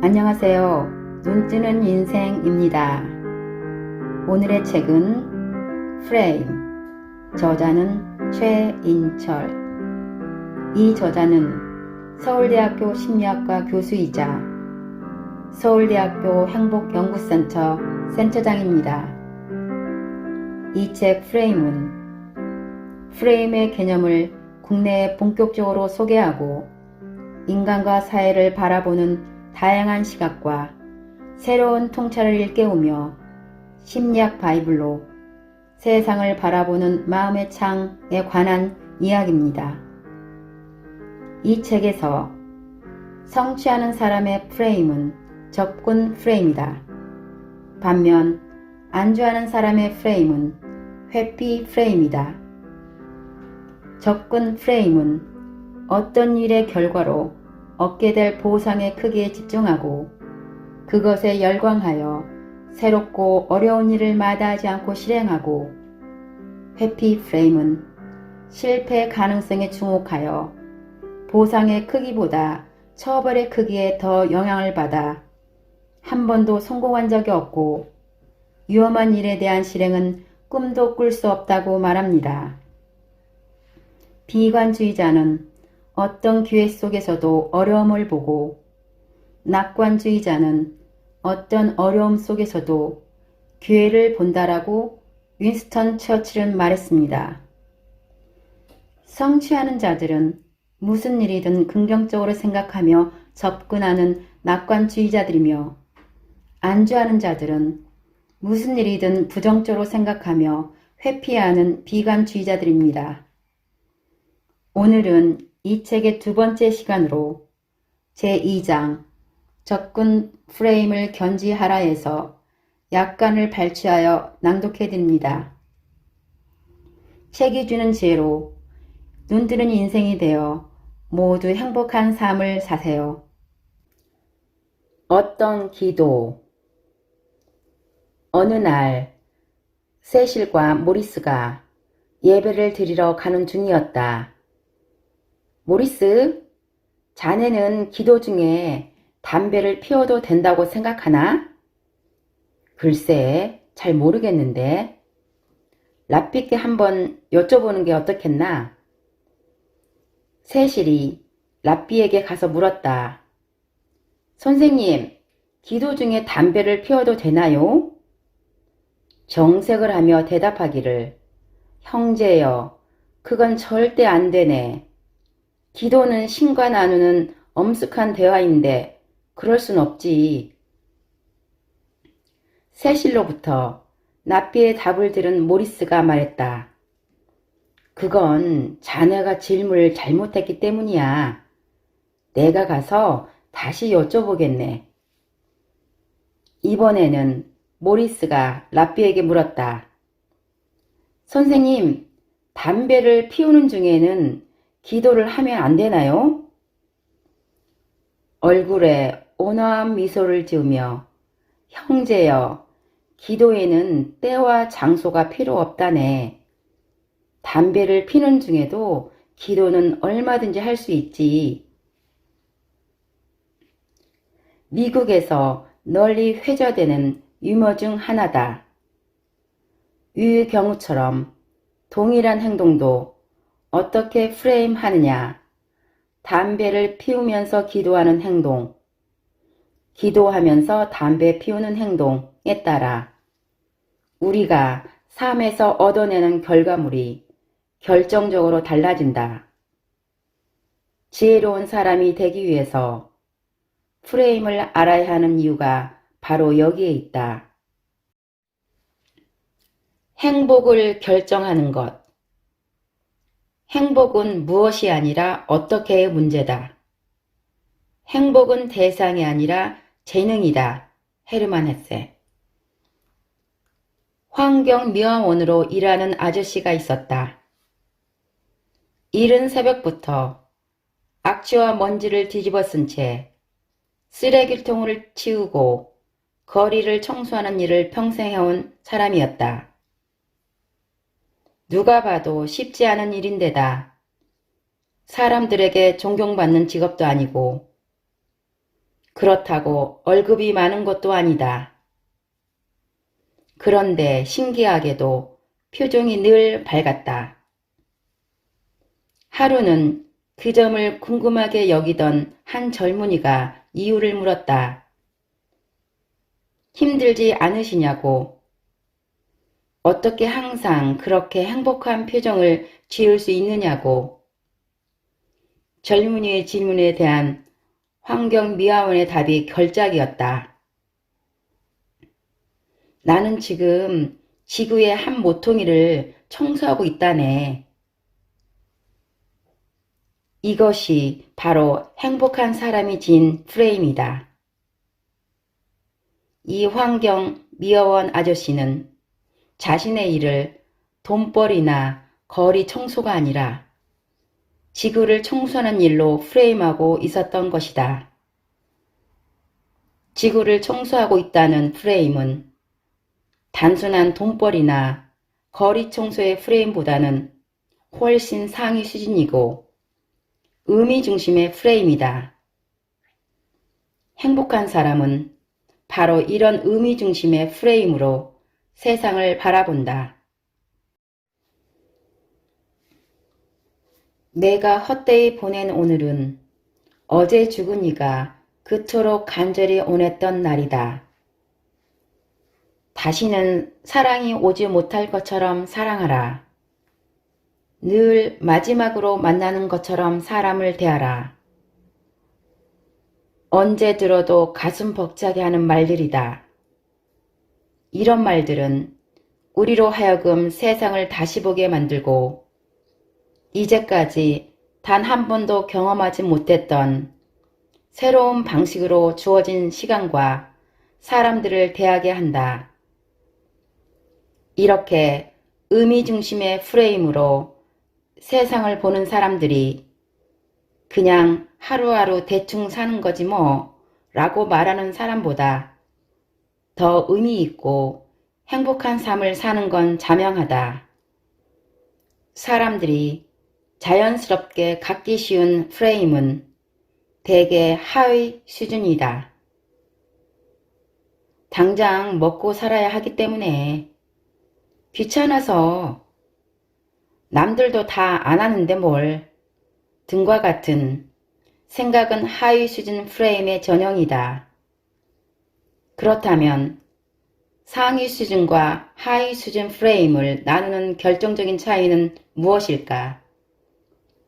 안녕하세요. 눈뜨는 인생입니다. 오늘의 책은 프레임, 저자는 최인철. 이 저자는 서울대학교 심리학과 교수이자 서울대학교 행복연구센터 센터장입니다. 이 책 프레임의 개념을 국내에 본격적으로 소개하고 인간과 사회를 바라보는 다양한 시각과 새로운 통찰을 일깨우며 심리학 바이블로 세상을 바라보는 마음의 창에 관한 이야기입니다. 이 책에서 성취하는 사람의 프레임은 적군 프레임이다. 반면 안주하는 사람의 프레임은 회피 프레임이다. 적군 프레임은 어떤 일의 결과로 얻게 될 보상의 크기에 집중하고 그것에 열광하여 새롭고 어려운 일을 마다하지 않고 실행하고, 회피 프레임은 실패 가능성에 주목하여 보상의 크기보다 처벌의 크기에 더 영향을 받아 한 번도 성공한 적이 없고 위험한 일에 대한 실행은 꿈도 꿀 수 없다고 말합니다. 비관주의자는 어떤 기회 속에서도 어려움을 보고, 낙관주의자는 어떤 어려움 속에서도 기회를 본다라고 윈스턴 처칠은 말했습니다. 성취하는 자들은 무슨 일이든 긍정적으로 생각하며 접근하는 낙관주의자들이며, 안주하는 자들은 무슨 일이든 부정적으로 생각하며 회피하는 비관주의자들입니다. 오늘은 이 책의 두 번째 시간으로 제2장 적군 프레임을 견지하라에서 약관을 발췌하여 낭독해드립니다. 책이 주는 지혜로 눈뜨는 인생이 되어 모두 행복한 삶을 사세요. 어떤 기도. 어느 날 세실과 모리스가 예배를 드리러 가는 중이었다. 모리스, 자네는 기도 중에 담배를 피워도 된다고 생각하나? 글쎄, 잘 모르겠는데. 랍비께 한번 여쭤보는 게 어떻겠나? 세실이 랍비에게 가서 물었다. 선생님, 기도 중에 담배를 피워도 되나요? 정색을 하며 대답하기를, 형제여, 그건 절대 안 되네. 기도는 신과 나누는 엄숙한 대화인데 그럴 순 없지. 세실로부터 랍비의 답을 들은 모리스가 말했다. 그건 자네가 질문을 잘못했기 때문이야. 내가 가서 다시 여쭤보겠네. 이번에는 모리스가 랍비에게 물었다. 선생님, 담배를 피우는 중에는 기도를 하면 안 되나요? 얼굴에 온화한 미소를 지으며, 형제여, 기도에는 때와 장소가 필요 없다네. 담배를 피는 중에도 기도는 얼마든지 할 수 있지. 미국에서 널리 회자되는 유머 중 하나다. 이 경우처럼 동일한 행동도 어떻게 프레임하느냐. 담배를 피우면서 기도하는 행동, 기도하면서 담배 피우는 행동에 따라 우리가 삶에서 얻어내는 결과물이 결정적으로 달라진다. 지혜로운 사람이 되기 위해서 프레임을 알아야 하는 이유가 바로 여기에 있다. 행복을 결정하는 것. 행복은 무엇이 아니라 어떻게의 문제다. 행복은 대상이 아니라 재능이다. 헤르만 헤세. 환경미화원으로 일하는 아저씨가 있었다. 이른 새벽부터 악취와 먼지를 뒤집어 쓴 채 쓰레기통을 치우고 거리를 청소하는 일을 평생 해온 사람이었다. 누가 봐도 쉽지 않은 일인데다 사람들에게 존경받는 직업도 아니고 그렇다고 월급이 많은 것도 아니다. 그런데 신기하게도 표정이 늘 밝았다. 하루는 그 점을 궁금하게 여기던 한 젊은이가 이유를 물었다. 힘들지 않으시냐고. 어떻게 항상 그렇게 행복한 표정을 지을 수 있느냐고. 젊은이의 질문에 대한 환경미화원의 답이 걸작이었다. 나는 지금 지구의 한 모퉁이를 청소하고 있다네. 이것이 바로 행복한 사람이 지닌 프레임이다. 이 환경미화원 아저씨는 자신의 일을 돈벌이나 거리 청소가 아니라 지구를 청소하는 일로 프레임하고 있었던 것이다. 지구를 청소하고 있다는 프레임은 단순한 돈벌이나 거리 청소의 프레임보다는 훨씬 상위 수준이고 의미 중심의 프레임이다. 행복한 사람은 바로 이런 의미 중심의 프레임으로 세상을 바라본다. 내가 헛되이 보낸 오늘은 어제 죽은 이가 그토록 간절히 원했던 날이다. 다시는 사랑이 오지 못할 것처럼 사랑하라. 늘 마지막으로 만나는 것처럼 사람을 대하라. 언제 들어도 가슴 벅차게 하는 말들이다. 이런 말들은 우리로 하여금 세상을 다시 보게 만들고 이제까지 단 한 번도 경험하지 못했던 새로운 방식으로 주어진 시간과 사람들을 대하게 한다. 이렇게 의미 중심의 프레임으로 세상을 보는 사람들이 그냥 하루하루 대충 사는 거지 뭐 라고 말하는 사람보다 더 의미 있고 행복한 삶을 사는 건 자명하다. 사람들이 자연스럽게 갖기 쉬운 프레임은 대개 하위 수준이다. 당장 먹고 살아야 하기 때문에 귀찮아서 남들도 다 안 하는데 뭘 등과 같은 생각은 하위 수준 프레임의 전형이다. 그렇다면 상위 수준과 하위 수준 프레임을 나누는 결정적인 차이는 무엇일까?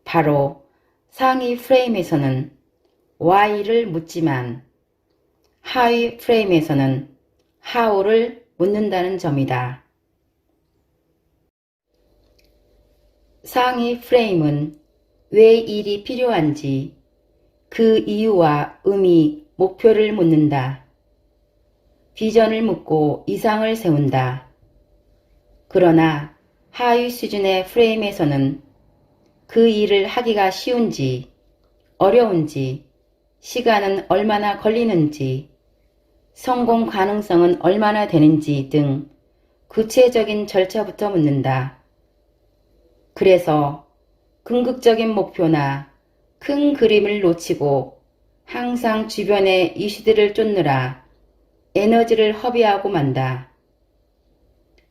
바로 상위 프레임에서는 why를 묻지만 하위 프레임에서는 how를 묻는다는 점이다. 상위 프레임은 왜 일이 필요한지 그 이유와 의미, 목표를 묻는다. 비전을 묻고 이상을 세운다. 그러나 하위 수준의 프레임에서는 그 일을 하기가 쉬운지, 어려운지, 시간은 얼마나 걸리는지, 성공 가능성은 얼마나 되는지 등 구체적인 절차부터 묻는다. 그래서 궁극적인 목표나 큰 그림을 놓치고 항상 주변의 이슈들을 쫓느라 에너지를 허비하고 만다.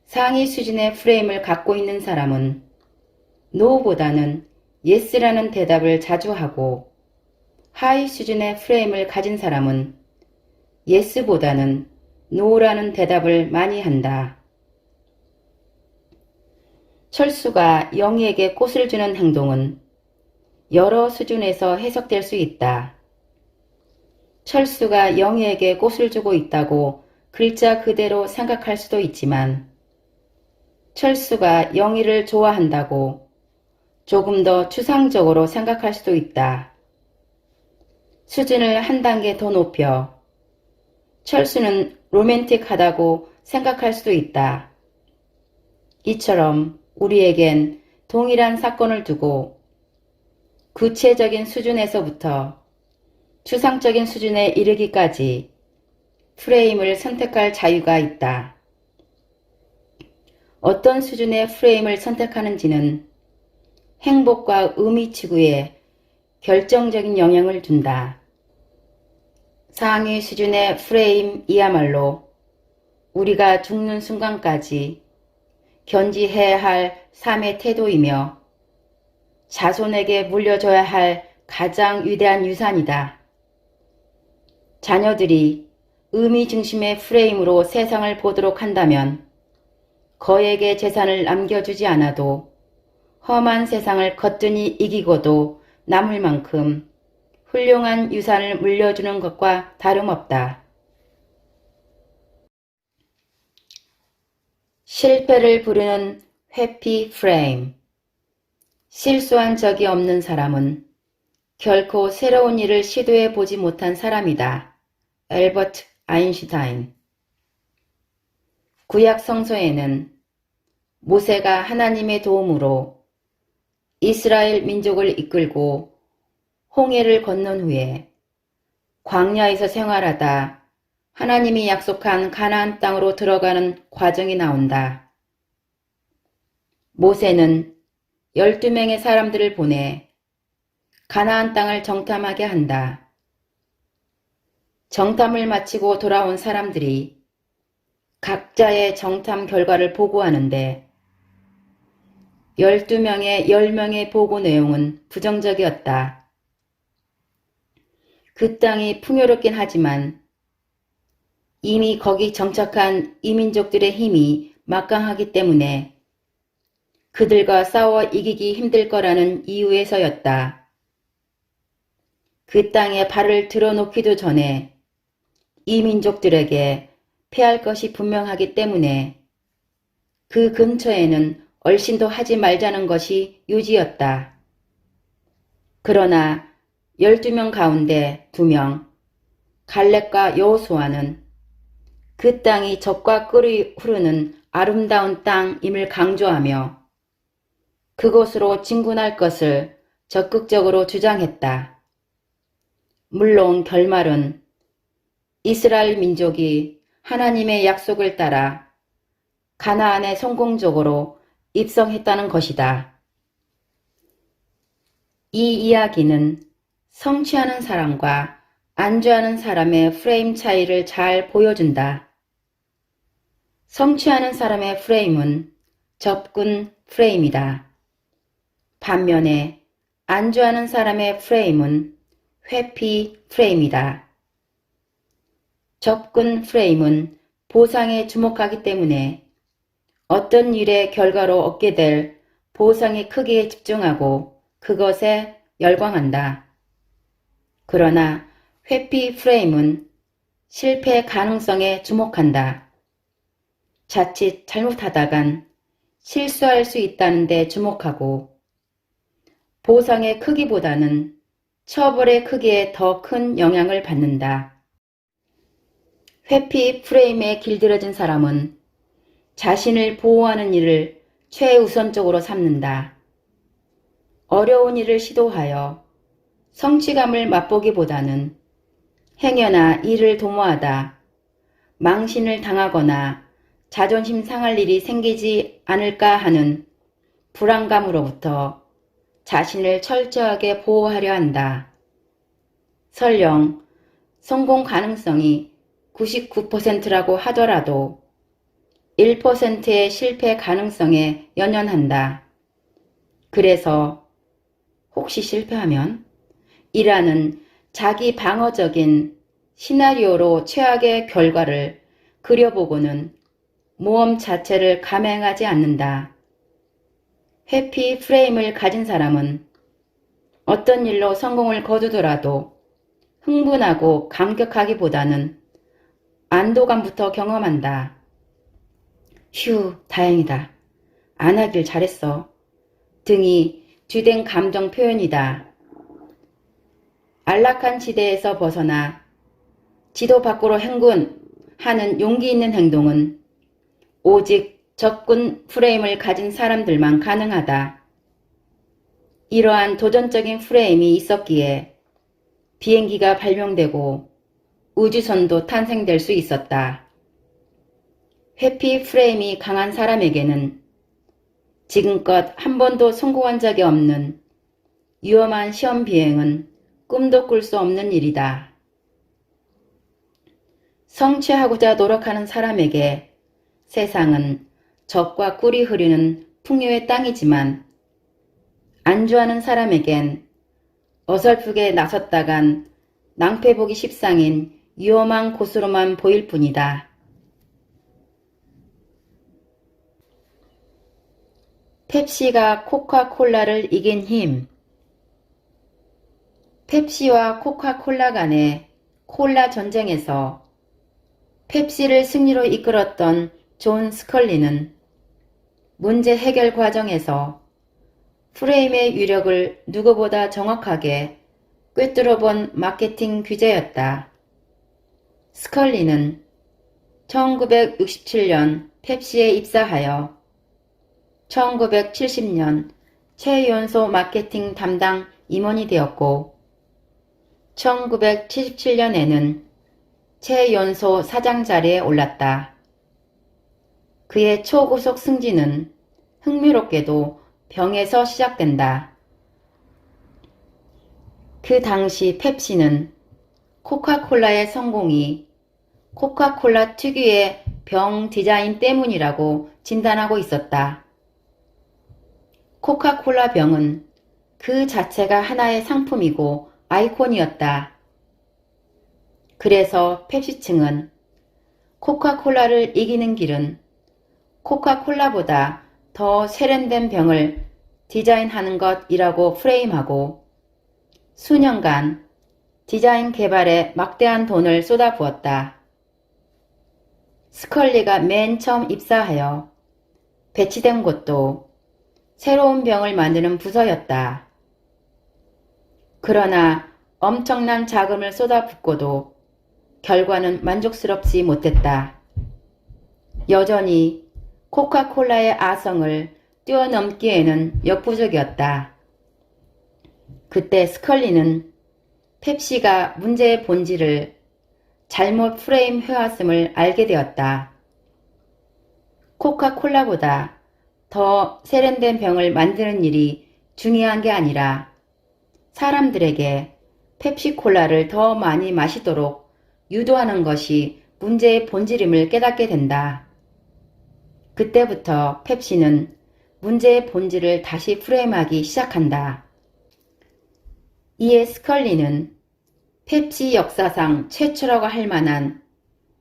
상위 수준의 프레임을 갖고 있는 사람은 NO보다는 YES라는 대답을 자주 하고 하위 수준의 프레임을 가진 사람은 YES보다는 NO라는 대답을 많이 한다. 철수가 영희에게 꽃을 주는 행동은 여러 수준에서 해석될 수 있다. 철수가 영희에게 꽃을 주고 있다고 글자 그대로 생각할 수도 있지만 철수가 영희를 좋아한다고 조금 더 추상적으로 생각할 수도 있다. 수준을 한 단계 더 높여 철수는 로맨틱하다고 생각할 수도 있다. 이처럼 우리에겐 동일한 사건을 두고 구체적인 수준에서부터 추상적인 수준에 이르기까지 프레임을 선택할 자유가 있다. 어떤 수준의 프레임을 선택하는지는 행복과 의미 추구에 결정적인 영향을 준다. 상위 수준의 프레임이야말로 우리가 죽는 순간까지 견지해야 할 삶의 태도이며 자손에게 물려줘야 할 가장 위대한 유산이다. 자녀들이 의미 중심의 프레임으로 세상을 보도록 한다면 거액의 재산을 남겨주지 않아도 험한 세상을 거뜬히 이기고도 남을 만큼 훌륭한 유산을 물려주는 것과 다름없다. 실패를 부르는 회피 프레임. 실수한 적이 없는 사람은 결코 새로운 일을 시도해 보지 못한 사람이다. 엘버트 아인슈타인. 구약 성서에는 모세가 하나님의 도움으로 이스라엘 민족을 이끌고 홍해를 건넌 후에 광야에서 생활하다 하나님이 약속한 가나안 땅으로 들어가는 과정이 나온다. 모세는 12명의 사람들을 보내 가나안 땅을 정탐하게 한다. 정탐을 마치고 돌아온 사람들이 각자의 정탐 결과를 보고하는데 12명의 10명의 보고 내용은 부정적이었다. 그 땅이 풍요롭긴 하지만 이미 거기 정착한 이민족들의 힘이 막강하기 때문에 그들과 싸워 이기기 힘들 거라는 이유에서였다. 그 땅에 발을 들어놓기도 전에 이민족들에게 패할 것이 분명하기 때문에 그 근처에는 얼씬도 하지 말자는 것이 요지였다. 그러나 12명 가운데 2명, 갈렙과 여호수아는 그 땅이 젖과 꿀이 흐르는 아름다운 땅임을 강조하며 그곳으로 진군할 것을 적극적으로 주장했다. 물론 결말은 이스라엘 민족이 하나님의 약속을 따라 가나안에 성공적으로 입성했다는 것이다. 이 이야기는 성취하는 사람과 안주하는 사람의 프레임 차이를 잘 보여준다. 성취하는 사람의 프레임은 접근 프레임이다. 반면에 안주하는 사람의 프레임은 회피 프레임이다. 접근 프레임은 보상에 주목하기 때문에 어떤 일의 결과로 얻게 될 보상의 크기에 집중하고 그것에 열광한다. 그러나 회피 프레임은 실패 가능성에 주목한다. 자칫 잘못하다간 실수할 수 있다는 데 주목하고 보상의 크기보다는 처벌의 크기에 더 큰 영향을 받는다. 회피 프레임에 길들여진 사람은 자신을 보호하는 일을 최우선적으로 삼는다. 어려운 일을 시도하여 성취감을 맛보기보다는 행여나 일을 도모하다 망신을 당하거나 자존심 상할 일이 생기지 않을까 하는 불안감으로부터 자신을 철저하게 보호하려 한다. 설령 성공 가능성이 99%라고 하더라도 1%의 실패 가능성에 연연한다. 그래서 혹시 실패하면? 이라는 자기 방어적인 시나리오로 최악의 결과를 그려보고는 모험 자체를 감행하지 않는다. 회피 프레임을 가진 사람은 어떤 일로 성공을 거두더라도 흥분하고 감격하기보다는 안도감부터 경험한다. 휴, 다행이다. 안 하길 잘했어. 등이 주된 감정 표현이다. 안락한 지대에서 벗어나 지도 밖으로 행군하는 용기 있는 행동은 오직 접근 프레임을 가진 사람들만 가능하다. 이러한 도전적인 프레임이 있었기에 비행기가 발명되고 우주선도 탄생될 수 있었다. 회피 프레임이 강한 사람에게는 지금껏 한 번도 성공한 적이 없는 위험한 시험 비행은 꿈도 꿀 수 없는 일이다. 성취하고자 노력하는 사람에게 세상은 젖과 꿀이 흐르는 풍요의 땅이지만 안주하는 사람에겐 어설프게 나섰다간 낭패보기 십상인 위험한 곳으로만 보일 뿐이다. 펩시가 코카콜라를 이긴 힘. 펩시와 코카콜라 간의 콜라 전쟁에서 펩시를 승리로 이끌었던 존 스컬리는 문제 해결 과정에서 프레임의 위력을 누구보다 정확하게 꿰뚫어본 마케팅 귀재였다. 스컬리는 1967년 펩시에 입사하여 1970년 최연소 마케팅 담당 임원이 되었고 1977년에는 최연소 사장 자리에 올랐다. 그의 초고속 승진은 흥미롭게도 병에서 시작된다. 그 당시 펩시는 코카콜라의 성공이 코카콜라 특유의 병 디자인 때문이라고 진단하고 있었다. 코카콜라 병은 그 자체가 하나의 상품이고 아이콘이었다. 그래서 펩시 측은 코카콜라를 이기는 길은 코카콜라보다 더 세련된 병을 디자인하는 것이라고 프레임하고 수년간 디자인 개발에 막대한 돈을 쏟아부었다. 스컬리가 맨 처음 입사하여 배치된 곳도 새로운 병을 만드는 부서였다. 그러나 엄청난 자금을 쏟아붓고도 결과는 만족스럽지 못했다. 여전히 코카콜라의 아성을 뛰어넘기에는 역부족이었다. 그때 스컬리는 펩시가 문제의 본질을 잘못 프레임 해왔음을 알게 되었다. 코카콜라보다 더 세련된 병을 만드는 일이 중요한 게 아니라 사람들에게 펩시콜라를 더 많이 마시도록 유도하는 것이 문제의 본질임을 깨닫게 된다. 그때부터 펩시는 문제의 본질을 다시 프레임하기 시작한다. 이에 스컬리는 펩시 역사상 최초라고 할 만한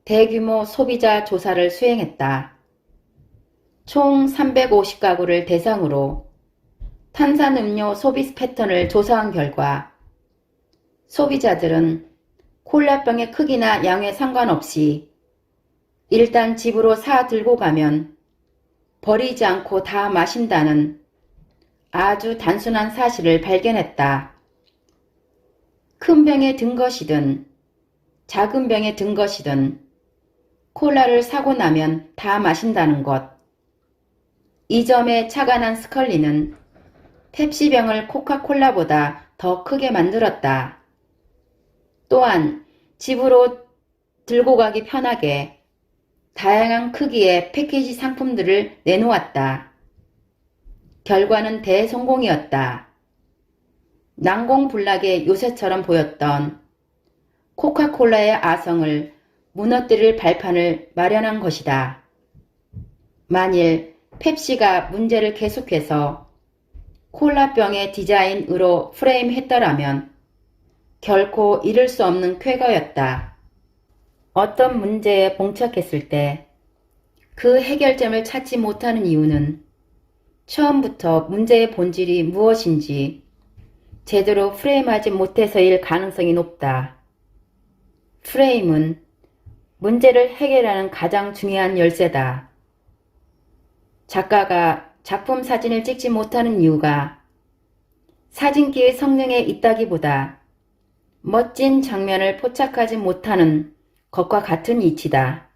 대규모 소비자 조사를 수행했다. 총 350가구를 대상으로 탄산음료 소비 패턴을 조사한 결과 소비자들은 콜라병의 크기나 양에 상관없이 일단 집으로 사 들고 가면 버리지 않고 다 마신다는 아주 단순한 사실을 발견했다. 큰 병에 든 것이든 작은 병에 든 것이든 콜라를 사고 나면 다 마신다는 것. 이 점에 차가 난 스컬리는 펩시병을 코카콜라보다 더 크게 만들었다. 또한 집으로 들고 가기 편하게 다양한 크기의 패키지 상품들을 내놓았다. 결과는 대성공이었다. 난공불락의 요새처럼 보였던 코카콜라의 아성을 무너뜨릴 발판을 마련한 것이다. 만일 펩시가 문제를 계속해서 콜라병의 디자인으로 프레임했더라면 결코 이룰 수 없는 쾌거였다. 어떤 문제에 봉착했을 때 그 해결점을 찾지 못하는 이유는 처음부터 문제의 본질이 무엇인지 제대로 프레임하지 못해서일 가능성이 높다. 프레임은 문제를 해결하는 가장 중요한 열쇠다. 작가가 작품 사진을 찍지 못하는 이유가 사진기의 성능에 있다기보다 멋진 장면을 포착하지 못하는 것과 같은 이치다.